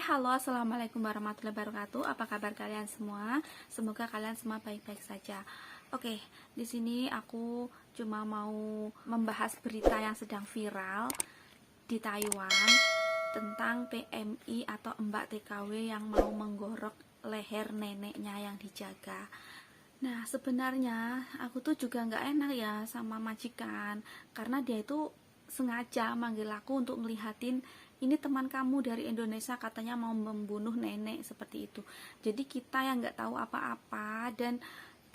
Halo, assalamualaikum warahmatullahi wabarakatuh. Apa kabar kalian semua? Semoga kalian semua baik-baik saja. Oke, di sini aku cuma mau membahas berita yang sedang viral di Taiwan tentang PMI atau Mbak TKW yang mau menggorok leher neneknya yang dijaga. Nah, sebenarnya aku tuh juga nggak enak ya sama majikan, karena dia itu sengaja manggil aku untuk ngelihatin ini teman kamu dari Indonesia katanya mau membunuh nenek seperti itu. Jadi kita yang nggak tahu apa-apa dan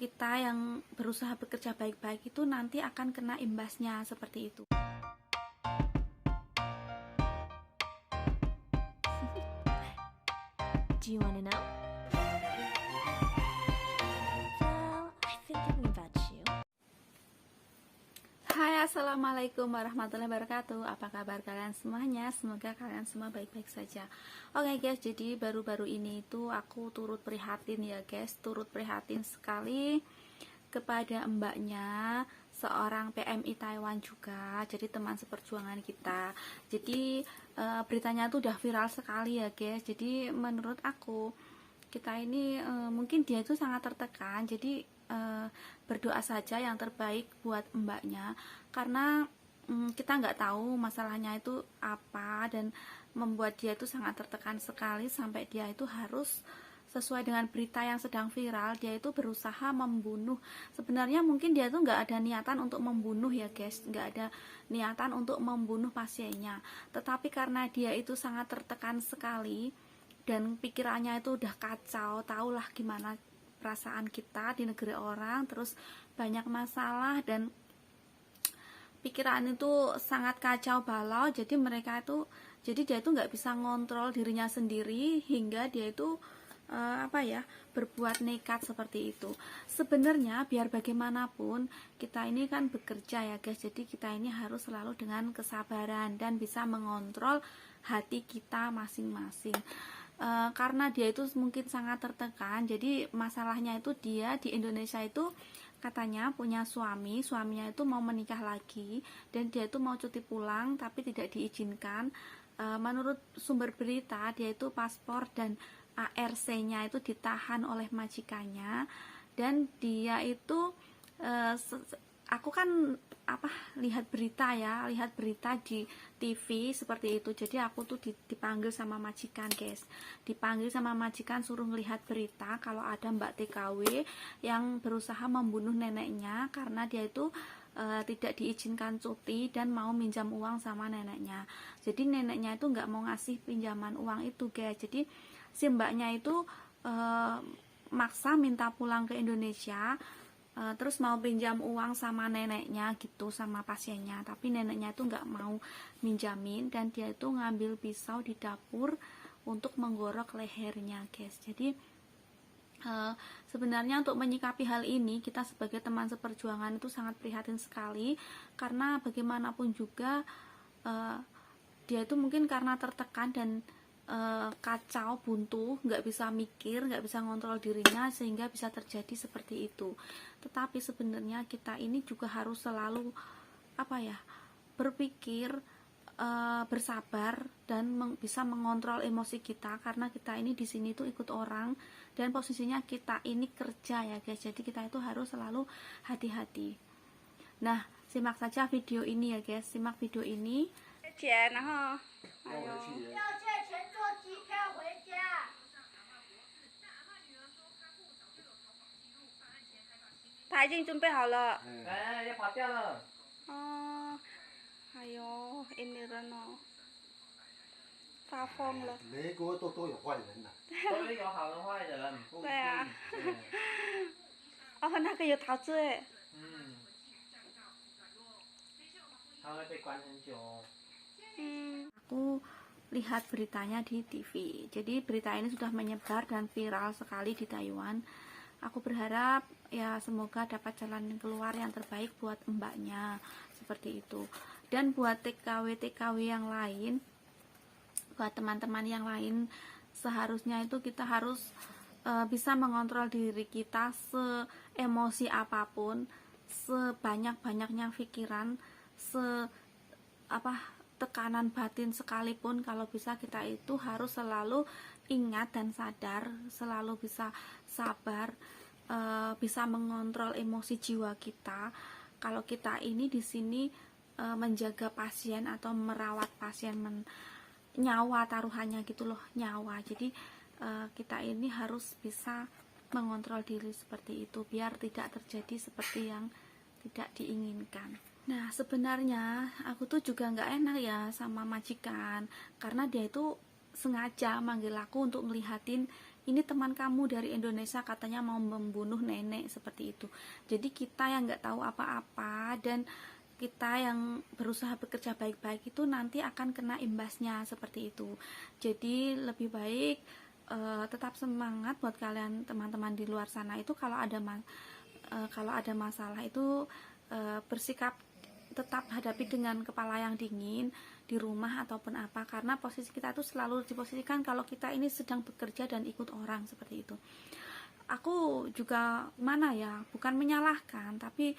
kita yang berusaha bekerja baik-baik itu nanti akan kena imbasnya seperti itu. Do you wanna know? Well, I've been thinking about you. Hai, assalamualaikum warahmatullahi wabarakatuh. Apa kabar kalian semuanya? Semoga kalian semua baik-baik saja. Oke guys, jadi baru-baru ini itu aku turut prihatin ya guys, turut prihatin sekali kepada mbaknya seorang PMI Taiwan juga, jadi teman seperjuangan kita. Jadi beritanya tuh udah viral sekali ya guys. Jadi menurut aku kita ini mungkin dia itu sangat tertekan, jadi berdoa saja yang terbaik buat mbaknya, karena kita nggak tahu masalahnya itu apa dan membuat dia itu sangat tertekan sekali sampai dia itu harus sesuai dengan berita yang sedang viral, dia itu berusaha membunuh. Sebenarnya mungkin dia itu nggak ada niatan untuk membunuh ya guys, nggak ada niatan untuk membunuh pasiennya, tetapi karena dia itu sangat tertekan sekali dan pikirannya itu udah kacau, tahulah gimana perasaan kita di negeri orang, terus banyak masalah dan pikiran itu sangat kacau balau. Jadi dia itu nggak bisa ngontrol dirinya sendiri hingga dia itu berbuat nekat seperti itu. Sebenarnya biar bagaimanapun kita ini kan bekerja ya guys, jadi kita ini harus selalu dengan kesabaran dan bisa mengontrol hati kita masing-masing. Karena dia itu mungkin sangat tertekan, jadi masalahnya itu dia di Indonesia itu katanya punya suaminya itu mau menikah lagi dan dia itu mau cuti pulang tapi tidak diizinkan. Menurut sumber berita, dia itu paspor dan ARC-nya itu ditahan oleh majikannya, dan dia itu aku kan lihat berita di TV seperti itu. Jadi aku tuh dipanggil sama majikan guys, dipanggil sama majikan suruh melihat berita kalau ada Mbak TKW yang berusaha membunuh neneknya karena dia itu tidak diizinkan cuti dan mau minjam uang sama neneknya. Jadi neneknya itu nggak mau ngasih pinjaman uang itu guys. Jadi si mbaknya itu maksa minta pulang ke Indonesia, terus mau pinjam uang sama neneknya gitu, sama pasiennya, tapi neneknya itu nggak mau minjamin dan dia itu ngambil pisau di dapur untuk menggorok lehernya guys. Jadi sebenarnya untuk menyikapi hal ini kita sebagai teman seperjuangan itu sangat prihatin sekali, karena bagaimanapun juga dia itu mungkin karena tertekan dan kacau buntu, nggak bisa mikir, nggak bisa ngontrol dirinya sehingga bisa terjadi seperti itu. Tetapi sebenarnya kita ini juga harus selalu berpikir, bersabar dan bisa mengontrol emosi kita, karena kita ini di sini tuh ikut orang dan posisinya kita ini kerja ya guys. Jadi kita itu harus selalu hati-hati. Nah, simak saja video ini ya guys, simak video ini.要跑掉了。Ini Reno发疯了。美国都有坏人呐。都有好人坏人，不一定。对啊。那个有陶醉。他会被关很久哦。Aku lihat beritanya di TV. Jadi berita ini sudah menyebar dan viral sekali di Taiwan. Aku berharap ya semoga dapat jalan keluar yang terbaik buat mbaknya seperti itu. Dan buat TKW yang lain, buat teman-teman yang lain, seharusnya itu kita harus bisa mengontrol diri kita seemosi apapun, sebanyak-banyaknya pikiran, tekanan batin sekalipun, kalau bisa kita itu harus selalu ingat dan sadar, selalu bisa sabar, bisa mengontrol emosi jiwa kita. Kalau kita ini di sini menjaga pasien atau merawat pasien, nyawa taruhannya gitu loh, nyawa. Jadi kita ini harus bisa mengontrol diri seperti itu biar tidak terjadi seperti yang tidak diinginkan. Nah, sebenarnya aku tuh juga nggak enak ya sama majikan, karena dia itu sengaja manggil aku untuk melihatin, ini teman kamu dari Indonesia katanya mau membunuh nenek, seperti itu. Jadi kita yang nggak tahu apa-apa dan kita yang berusaha bekerja baik-baik itu nanti akan kena imbasnya, seperti itu. Jadi lebih baik tetap semangat buat kalian teman-teman di luar sana itu, kalau ada masalah itu bersikap tetap hadapi dengan kepala yang dingin di rumah ataupun apa, karena posisi kita itu selalu diposisikan kalau kita ini sedang bekerja dan ikut orang, seperti itu. Aku juga bukan menyalahkan, tapi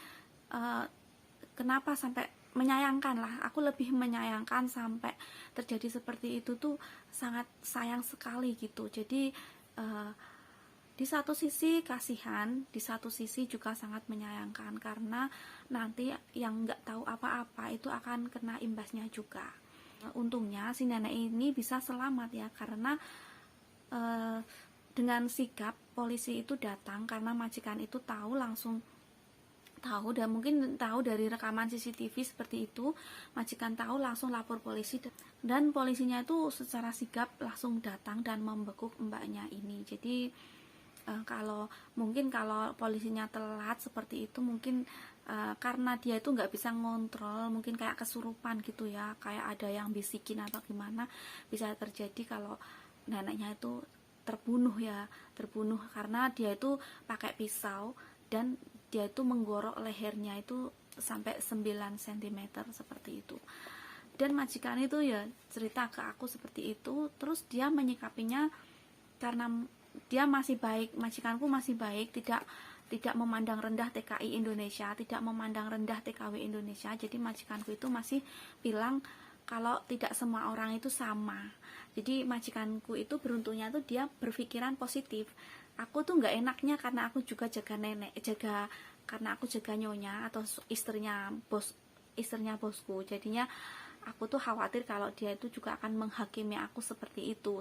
kenapa sampai menyayangkan lah, aku lebih menyayangkan sampai terjadi seperti itu tuh, sangat sayang sekali gitu. Jadi di satu sisi kasihan, di satu sisi juga sangat menyayangkan, karena nanti yang nggak tahu apa-apa itu akan kena imbasnya juga. Untungnya si nenek ini bisa selamat ya, karena dengan sigap polisi itu datang, karena majikan itu langsung tahu, dan mungkin tahu dari rekaman CCTV seperti itu, majikan tahu langsung lapor polisi, dan polisinya itu secara sigap langsung datang dan membekuk mbaknya ini. Jadi kalau polisinya telat seperti itu, mungkin karena dia itu nggak bisa ngontrol, mungkin kayak kesurupan gitu ya, kayak ada yang bisikin atau gimana, bisa terjadi kalau neneknya itu terbunuh karena dia itu pakai pisau dan dia itu menggorok lehernya itu sampai 9 cm seperti itu. Dan majikan itu ya cerita ke aku seperti itu, terus dia menyikapinya karena dia masih baik, majikanku masih baik, tidak memandang rendah TKI Indonesia, tidak memandang rendah TKW Indonesia. Jadi majikanku itu masih bilang kalau tidak semua orang itu sama. Jadi majikanku itu beruntungnya tuh dia berpikiran positif. Aku tuh nggak enaknya karena aku juga jaga nenek, karena aku jaga nyonya atau istrinya bosku. Jadinya aku tuh khawatir kalau dia itu juga akan menghakimi aku seperti itu.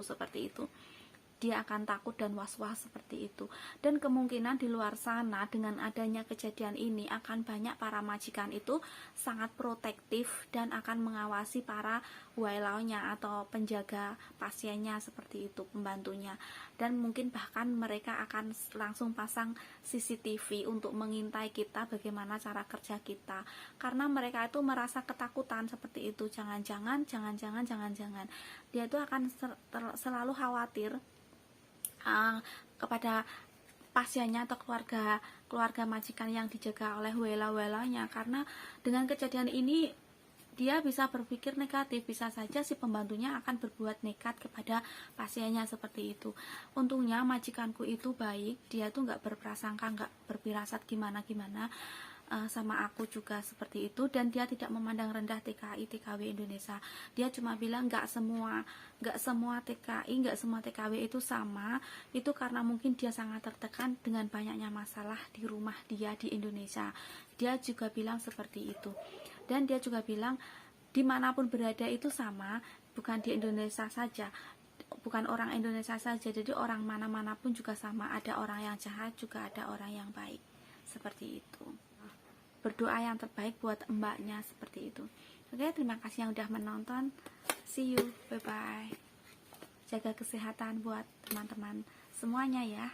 Dia akan takut dan was-was seperti itu. Dan kemungkinan di luar sana dengan adanya kejadian ini akan banyak para majikan itu sangat protektif dan akan mengawasi para wailaunya atau penjaga pasiennya seperti itu, pembantunya. Dan mungkin bahkan mereka akan langsung pasang CCTV untuk mengintai kita bagaimana cara kerja kita. Karena mereka itu merasa ketakutan seperti itu. Jangan-jangan dia itu akan selalu khawatir kepada pasiennya atau keluarga majikan yang dijaga oleh wela-welanya, karena dengan kejadian ini dia bisa berpikir negatif, bisa saja si pembantunya akan berbuat nekat kepada pasiennya seperti itu. Untungnya majikanku itu baik, dia tuh nggak berprasangka, nggak berfirasat gimana sama aku juga seperti itu, dan dia tidak memandang rendah TKI TKW Indonesia. Dia cuma bilang nggak semua TKI, nggak semua TKW itu sama. Itu karena mungkin dia sangat tertekan dengan banyaknya masalah di rumah dia di Indonesia. Dia juga bilang seperti itu, dan dia juga bilang dimanapun berada itu sama, bukan di Indonesia saja, bukan orang Indonesia saja. Jadi orang mana-mana pun juga sama, ada orang yang jahat juga ada orang yang baik, seperti itu. Berdoa yang terbaik buat mbaknya seperti itu. Oke, terima kasih yang udah menonton. See you, bye bye. Jaga kesehatan buat teman-teman semuanya ya.